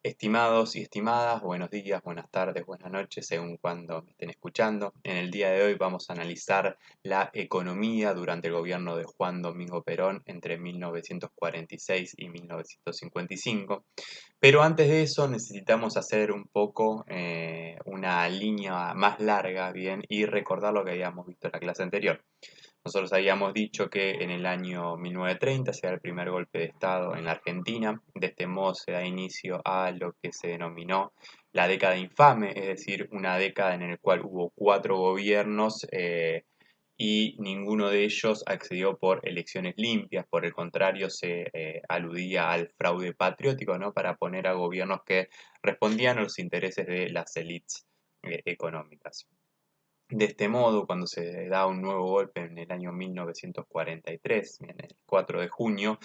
Estimados y estimadas, buenos días, buenas tardes, buenas noches, según cuando me estén escuchando. En el día de hoy vamos a analizar la economía durante el gobierno de Juan Domingo Perón entre 1946 y 1955. Pero antes de eso necesitamos hacer un poco una línea más larga, bien, y recordar lo que habíamos visto en la clase anterior. Nosotros habíamos dicho que en el año 1930 se da el primer golpe de Estado en la Argentina. De este modo se da inicio a lo que se denominó la década infame, es decir, una década en la cual hubo cuatro gobiernos y ninguno de ellos accedió por elecciones limpias. Por el contrario, se aludía al fraude patriótico, ¿no? Para poner a gobiernos que respondían a los intereses de las élites económicas. De este modo, cuando se da un nuevo golpe en el año 1943, en el 4 de junio,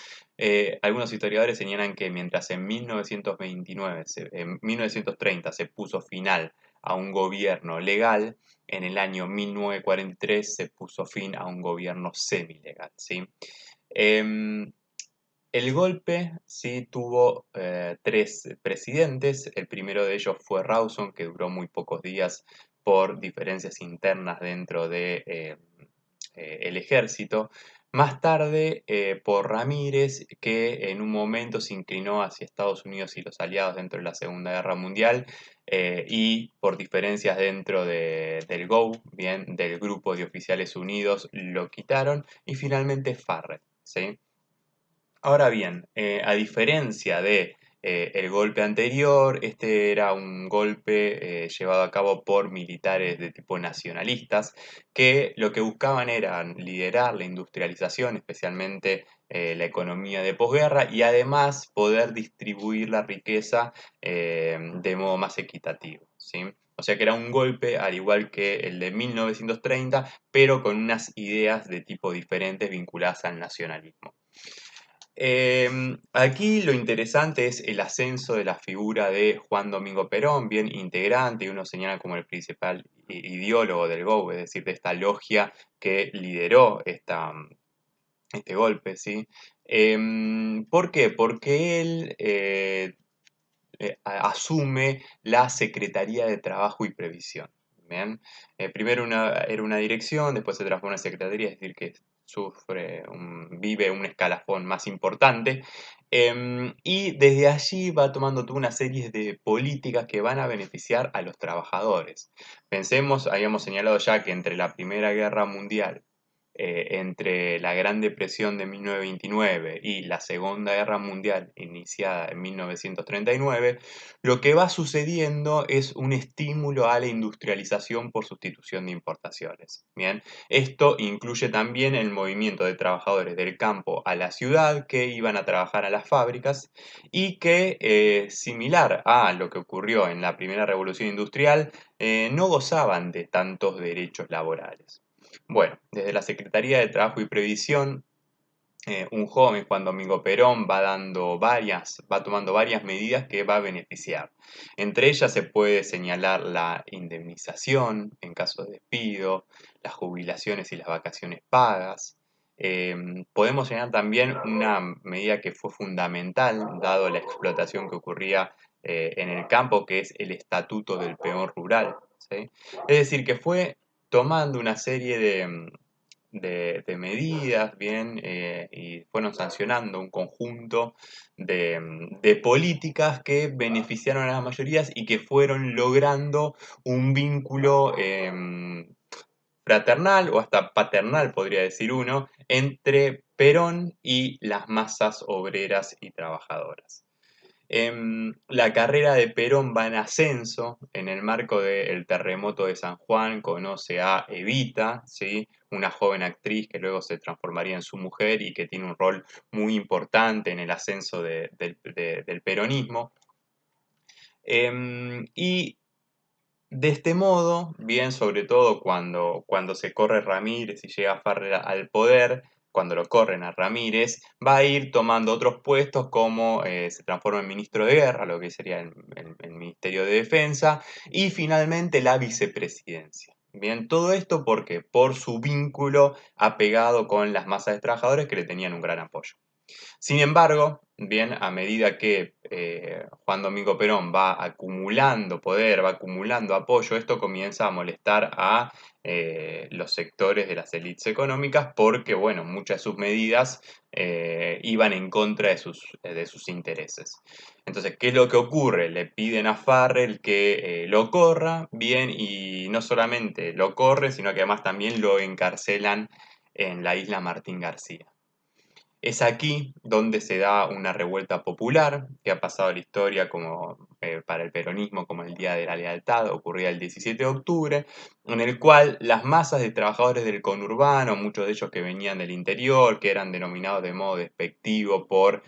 algunos historiadores señalan que mientras en 1929, en 1930 se puso final a un gobierno legal, en el año 1943 se puso fin a un gobierno semilegal, ¿sí? Em, el golpe sí tuvo tres presidentes. El primero de ellos fue Rawson, que duró muy pocos días por diferencias internas dentro de el ejército. Más tarde, por Ramírez, que en un momento se inclinó hacia Estados Unidos y los aliados dentro de la Segunda Guerra Mundial, y por diferencias dentro del GO, bien, del Grupo de Oficiales Unidos, lo quitaron. Y finalmente Farrell, ¿sí? Ahora bien, a diferencia de el golpe anterior, este era un golpe llevado a cabo por militares de tipo nacionalistas que lo que buscaban era liderar la industrialización, especialmente la economía de posguerra, y además poder distribuir la riqueza de modo más equitativo, ¿sí? O sea que era un golpe al igual que el de 1930, pero con unas ideas de tipo diferentes vinculadas al nacionalismo. Aquí lo interesante es el ascenso de la figura de Juan Domingo Perón, bien integrante, y uno señala como el principal ideólogo del GO, es decir, de esta logia que lideró este golpe, ¿sí? ¿Por qué? Porque él asume la Secretaría de Trabajo y Previsión. ¿Bien? Primero era una dirección, después se transformó en una secretaría, es decir, que vive un escalafón más importante, y desde allí va tomando toda una serie de políticas que van a beneficiar a los trabajadores. Pensemos, habíamos señalado ya que entre la Primera Guerra Mundial, entre la Gran Depresión de 1929 y la Segunda Guerra Mundial iniciada en 1939, lo que va sucediendo es un estímulo a la industrialización por sustitución de importaciones. Bien, esto incluye también el movimiento de trabajadores del campo a la ciudad que iban a trabajar a las fábricas y que, similar a lo que ocurrió en la primera revolución industrial, no gozaban de tantos derechos laborales. Bueno, desde la Secretaría de Trabajo y Previsión, un joven, Juan Domingo Perón, va tomando varias medidas que va a beneficiar. Entre ellas se puede señalar la indemnización en caso de despido, las jubilaciones y las vacaciones pagas. Podemos señalar también una medida que fue fundamental, dado la explotación que ocurría en el campo, que es el Estatuto del Peón Rural, ¿sí? Es decir, que fue tomando una serie de medidas, bien, y fueron sancionando un conjunto de políticas que beneficiaron a las mayorías y que fueron logrando un vínculo fraternal o hasta paternal, podría decir uno, entre Perón y las masas obreras y trabajadoras. La carrera de Perón va en ascenso. En el marco del terremoto de San Juan conoce a Evita, ¿sí? Una joven actriz que luego se transformaría en su mujer y que tiene un rol muy importante en el ascenso del peronismo. Y de este modo, bien, sobre todo cuando se corre Ramírez y llega Farrell al poder, cuando lo corren a Ramírez, va a ir tomando otros puestos como se transforma en ministro de guerra, lo que sería el Ministerio de Defensa, y finalmente la vicepresidencia. Bien, todo esto porque por su vínculo apegado con las masas de trabajadores que le tenían un gran apoyo. Sin embargo, bien, a medida que Juan Domingo Perón va acumulando poder, va acumulando apoyo, esto comienza a molestar a los sectores de las élites económicas porque, bueno, muchas de sus medidas iban en contra de sus intereses. Entonces, ¿qué es lo que ocurre? Le piden a Farrell que lo corra, bien, y no solamente lo corre, sino que además también lo encarcelan en la isla Martín García. Es aquí donde se da una revuelta popular que ha pasado a la historia como, para el peronismo como el Día de la Lealtad, ocurría el 17 de octubre, en el cual las masas de trabajadores del conurbano, muchos de ellos que venían del interior, que eran denominados de modo despectivo por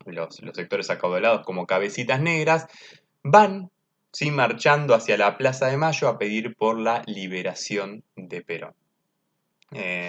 los sectores acaudalados como cabecitas negras, van sí, marchando hacia la Plaza de Mayo a pedir por la liberación de Perón.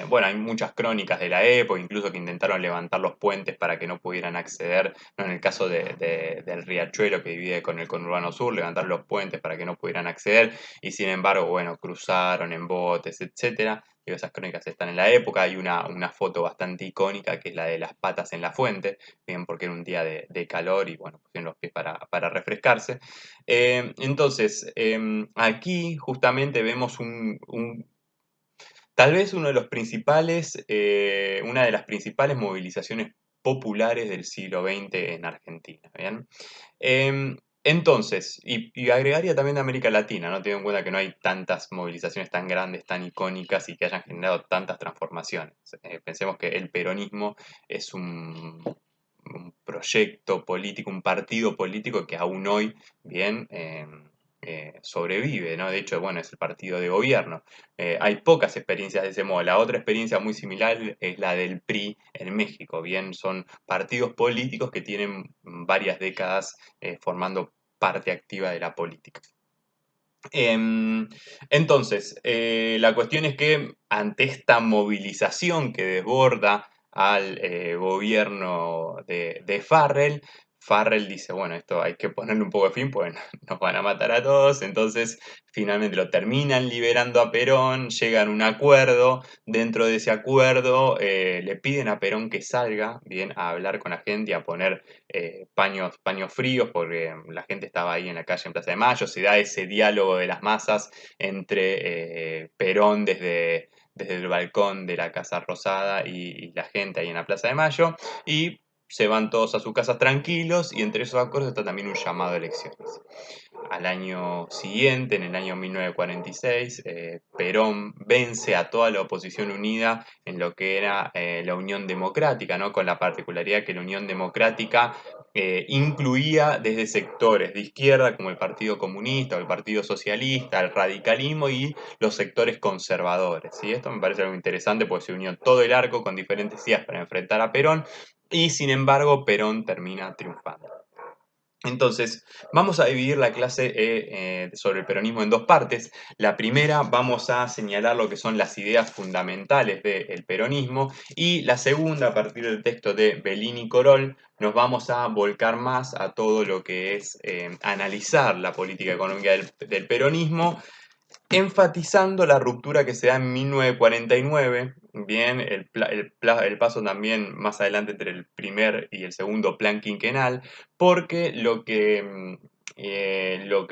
Bueno, hay muchas crónicas de la época, incluso que intentaron levantar los puentes para que no pudieran acceder, no en el caso del riachuelo que divide con el conurbano sur, levantar los puentes para que no pudieran acceder, y sin embargo, bueno, cruzaron en botes, etcétera. Digo, esas crónicas están en la época, hay una foto bastante icónica que es la de las patas en la fuente, bien, porque era un día de calor y bueno, pusieron los pies para refrescarse. Entonces, aquí justamente vemos tal vez uno de los principales, una de las principales movilizaciones populares del siglo XX en Argentina, ¿bien? Entonces, y agregaría también de América Latina, ¿no? Teniendo en cuenta que no hay tantas movilizaciones tan grandes, tan icónicas y que hayan generado tantas transformaciones. Pensemos que el peronismo es un proyecto político, un partido político que aún hoy, bien, sobrevive, ¿no? De hecho, bueno, es el partido de gobierno. Hay pocas experiencias de ese modo. La otra experiencia muy similar es la del PRI en México. Bien, son partidos políticos que tienen varias décadas formando parte activa de la política. Entonces, la cuestión es que ante esta movilización que desborda al gobierno de Farrell, Farrell dice, bueno, esto hay que ponerle un poco de fin, pues nos van a matar a todos, entonces finalmente lo terminan liberando a Perón, llegan a un acuerdo, dentro de ese acuerdo le piden a Perón que salga, bien, a hablar con la gente y a poner paños fríos, porque la gente estaba ahí en la calle en Plaza de Mayo, se da ese diálogo de las masas entre Perón desde el balcón de la Casa Rosada y la gente ahí en la Plaza de Mayo, y se van todos a sus casas tranquilos, y entre esos acuerdos está también un llamado a elecciones. Al año siguiente, en el año 1946, Perón vence a toda la oposición unida en lo que era la Unión Democrática, ¿no? Con la particularidad que la Unión Democrática incluía desde sectores de izquierda como el Partido Comunista o el Partido Socialista, el radicalismo y los sectores conservadores. Y esto me parece algo interesante porque se unió todo el arco con diferentes ideas para enfrentar a Perón y sin embargo Perón termina triunfando. Entonces, vamos a dividir la clase sobre el peronismo en dos partes. La primera vamos a señalar lo que son las ideas fundamentales del peronismo y la segunda, a partir del texto de Bellini y Corol, nos vamos a volcar más a todo lo que es analizar la política económica del peronismo, enfatizando la ruptura que se da en 1949, bien, el paso también más adelante entre el primer y el segundo plan quinquenal, porque lo que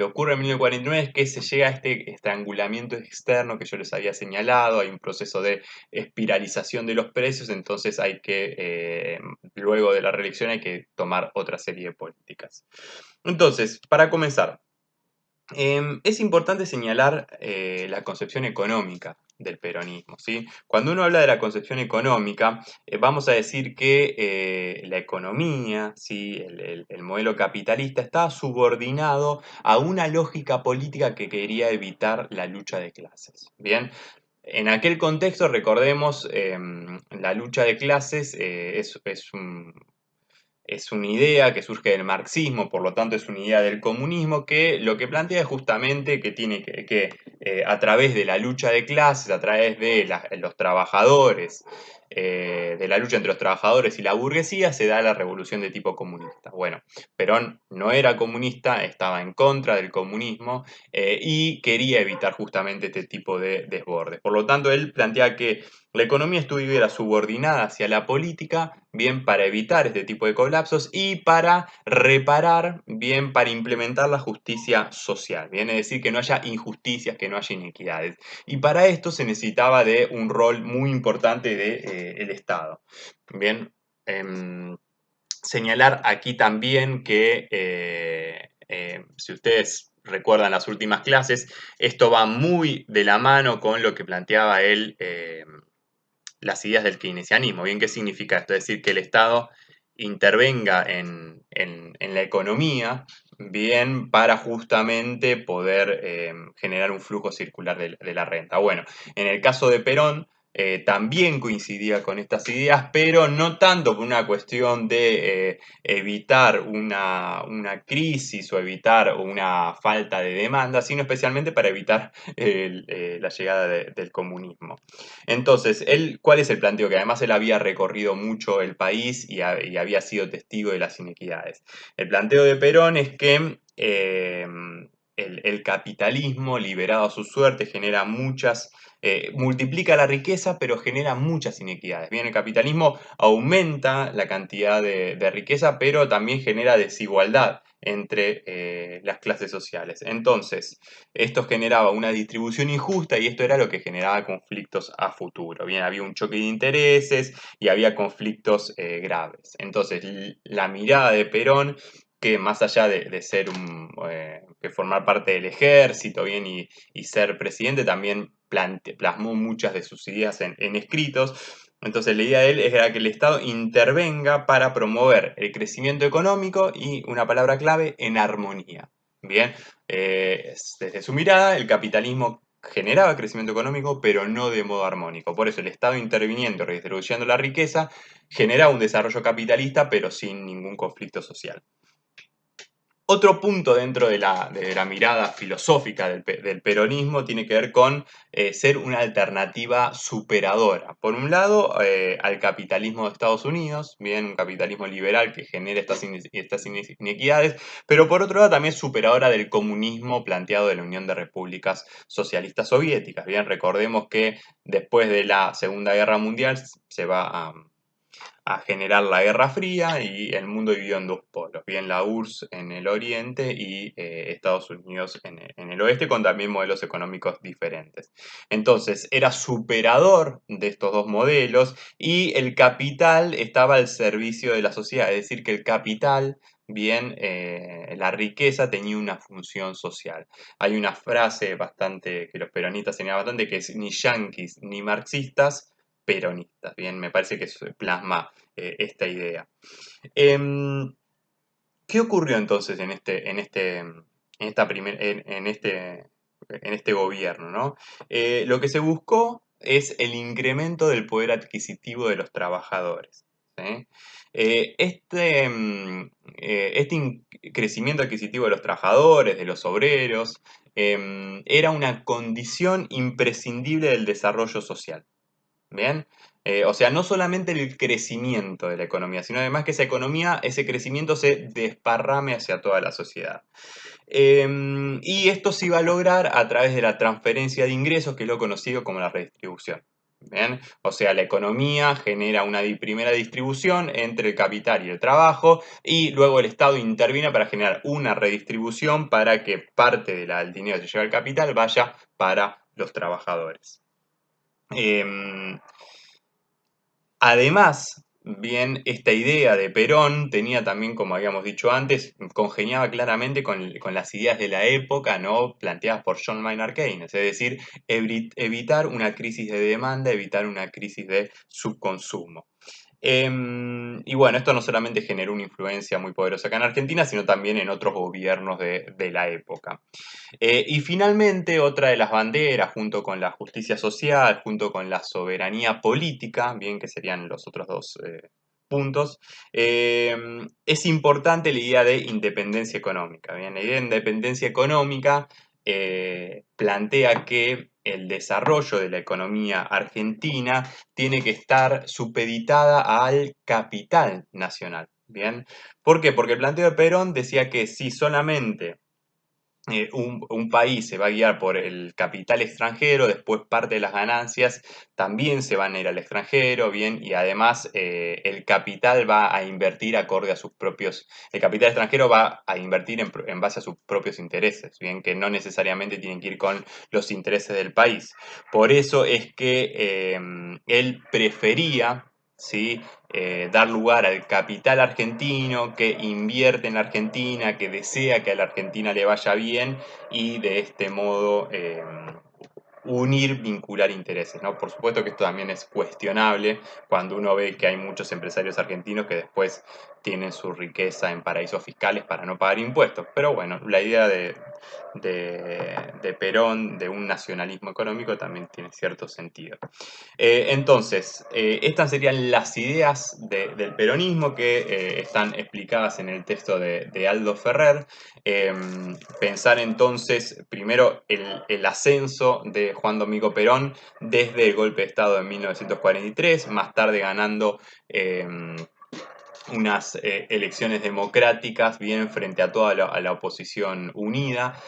ocurre en 1949 es que se llega a este estrangulamiento externo que yo les había señalado, hay un proceso de espiralización de los precios, entonces luego de la reelección hay que tomar otra serie de políticas. Entonces, para comenzar, es importante señalar la concepción económica del peronismo, ¿sí? Cuando uno habla de la concepción económica, vamos a decir que la economía, ¿sí? El modelo capitalista está subordinado a una lógica política que quería evitar la lucha de clases. Bien, en aquel contexto, recordemos, la lucha de clases es una idea que surge del marxismo, por lo tanto es una idea del comunismo que lo que plantea es justamente que tiene que a través de la lucha de clases, a través de los trabajadores de la lucha entre los trabajadores y la burguesía se da la revolución de tipo comunista. Bueno, Perón no era comunista, estaba en contra del comunismo y quería evitar justamente este tipo de desbordes. Por lo tanto, él plantea que la economía estuviera subordinada hacia la política, bien para evitar este tipo de colapsos y para reparar, bien para implementar la justicia social. Bien, es decir, que no haya injusticias, que no haya inequidades. Y para esto se necesitaba de un rol muy importante del Estado. Bien, señalar aquí también que si ustedes recuerdan las últimas clases, esto va muy de la mano con lo que planteaba él, las ideas del keynesianismo. Bien, ¿qué significa esto? Es decir, que el Estado intervenga en la economía, bien, para justamente poder generar un flujo circular de la renta. Bueno, en el caso de Perón, también coincidía con estas ideas, pero no tanto por una cuestión de evitar una crisis o evitar una falta de demanda, sino especialmente para evitar la llegada del comunismo. Entonces, ¿cuál es el planteo? Que además él había recorrido mucho el país y había sido testigo de las inequidades. El planteo de Perón es que el capitalismo, liberado a su suerte, genera multiplica la riqueza, pero genera muchas inequidades. Bien, el capitalismo aumenta la cantidad de riqueza, pero también genera desigualdad entre las clases sociales. Entonces, esto generaba una distribución injusta y esto era lo que generaba conflictos a futuro. Bien, había un choque de intereses y había conflictos graves. Entonces, la mirada de Perón, que más allá de ser que formar parte del ejército, bien, y ser presidente, también plasmó muchas de sus ideas en escritos. Entonces la idea de él era que el Estado intervenga para promover el crecimiento económico y, una palabra clave, en armonía. Bien, desde su mirada, el capitalismo generaba crecimiento económico, pero no de modo armónico. Por eso el Estado interviniendo, redistribuyendo la riqueza, genera un desarrollo capitalista, pero sin ningún conflicto social. Otro punto dentro de la mirada filosófica del peronismo tiene que ver con ser una alternativa superadora. Por un lado, al capitalismo de Estados Unidos, bien, un capitalismo liberal que genera estas inequidades, pero por otro lado también superadora del comunismo planteado de la Unión de Repúblicas Socialistas Soviéticas. Bien, recordemos que después de la Segunda Guerra Mundial se va a generar la Guerra Fría y el mundo dividió en dos polos, bien la URSS en el oriente y Estados Unidos en el oeste, con también modelos económicos diferentes. Entonces, era superador de estos dos modelos y el capital estaba al servicio de la sociedad, es decir, que el capital, bien, la riqueza tenía una función social. Hay una frase bastante, que los peronistas señalan bastante, que es ni yanquis ni marxistas, peronistas. Bien, me parece que eso plasma esta idea. Em, ¿Qué ocurrió entonces en este gobierno, ¿no? Lo que se buscó es el incremento del poder adquisitivo de los trabajadores. ¿Sí? Crecimiento adquisitivo de los trabajadores, de los obreros, era una condición imprescindible del desarrollo social. Bien, o sea, no solamente el crecimiento de la economía, sino además que esa economía, ese crecimiento se desparrame hacia toda la sociedad. Y esto se iba a lograr a través de la transferencia de ingresos, que es lo conocido como la redistribución. Bien, o sea, la economía genera una primera distribución entre el capital y el trabajo, y luego el Estado interviene para generar una redistribución para que parte del dinero que lleva al capital vaya para los trabajadores. Em, Además, bien, esta idea de Perón tenía también, como habíamos dicho antes, congeniaba claramente con las ideas de la época, ¿no? Planteadas por John Maynard Keynes, es decir, evitar una crisis de demanda, evitar una crisis de subconsumo. Y bueno, esto no solamente generó una influencia muy poderosa acá en Argentina, sino también en otros gobiernos de la época. Y finalmente, otra de las banderas, junto con la justicia social, junto con la soberanía política, bien que serían los otros dos puntos, es importante la idea de independencia económica. Bien, la idea de independencia económica plantea que el desarrollo de la economía argentina tiene que estar supeditada al capital nacional. ¿Bien? ¿Por qué? Porque el planteo de Perón decía que si solamente un país se va a guiar por el capital extranjero, después parte de las ganancias también se van a ir al extranjero, bien, y además el capital va a invertir acorde a sus propios, el capital extranjero va a invertir en base a sus propios intereses, bien, que no necesariamente tienen que ir con los intereses del país. Por eso es que él prefería, ¿sí? Dar lugar al capital argentino que invierte en la Argentina, que desea que a la Argentina le vaya bien y de este modo unir, vincular intereses, ¿no? Por supuesto que esto también es cuestionable cuando uno ve que hay muchos empresarios argentinos que después tienen su riqueza en paraísos fiscales para no pagar impuestos. Pero bueno, la idea de Perón, de un nacionalismo económico, también tiene cierto sentido. Entonces, estas serían las ideas del peronismo que están explicadas en el texto de Aldo Ferrer. Eh, Pensar entonces primero el ascenso de Juan Domingo Perón desde el golpe de Estado de 1943, más tarde ganando unas elecciones democráticas bien frente a toda a la oposición unida,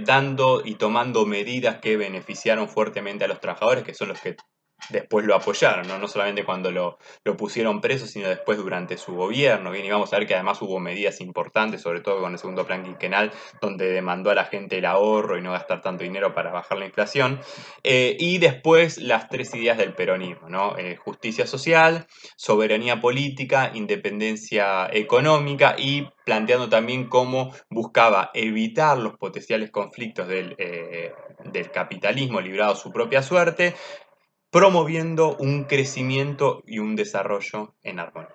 dando y tomando medidas que beneficiaron fuertemente a los trabajadores, que son los que después lo apoyaron, ¿no? No solamente cuando lo pusieron preso, sino después durante su gobierno. Bien, y vamos a ver que además hubo medidas importantes, sobre todo con el segundo plan quinquenal, donde demandó a la gente el ahorro y no gastar tanto dinero para bajar la inflación. Y después las tres ideas del peronismo, ¿no? Justicia social, soberanía política, independencia económica y planteando también cómo buscaba evitar los potenciales conflictos del capitalismo librado a su propia suerte, promoviendo un crecimiento y un desarrollo en armonía.